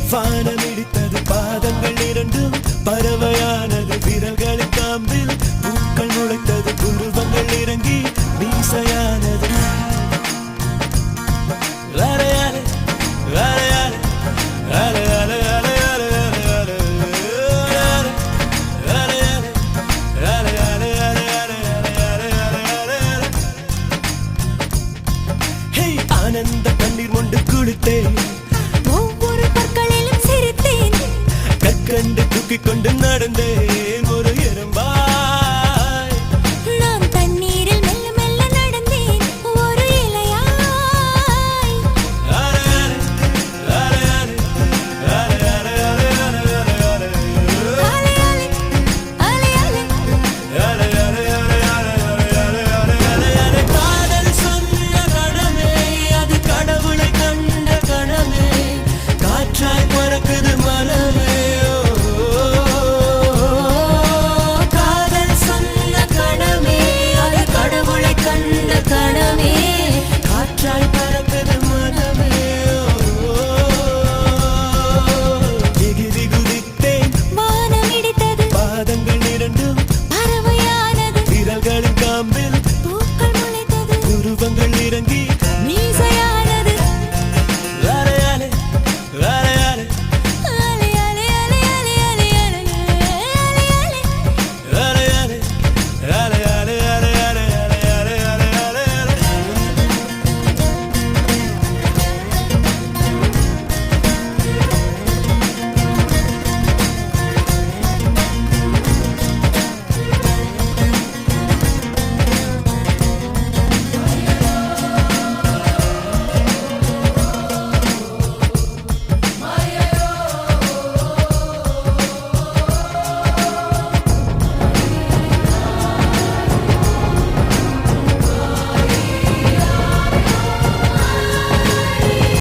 வானமிடித்தது பாதங்கள் இரண்டும் பறவையானது விரல்களின் காம்பில் பூக்கள் முளைத்தது புருவங்கள் இறங்கி மீசையானது ஆனந்த கண்ணீர் கொண்டு குளித்தேன் கண்டு தூக்கிக் கொண்டு நடந்தேன் ஒரு எறும்பாய் நான் தண்ணீரில் மெல்ல மெல்ல நடந்தேன் ஒரு இலையாய் காதல் சொன்ன கணமே அது கடவுளை கண்ட கணமே காற்றாய் பறக்குது மனமே பறவையானது விரல்களின் காம்பில் பூக்கள் முளைத்தது உருவங்கள் இறங்கி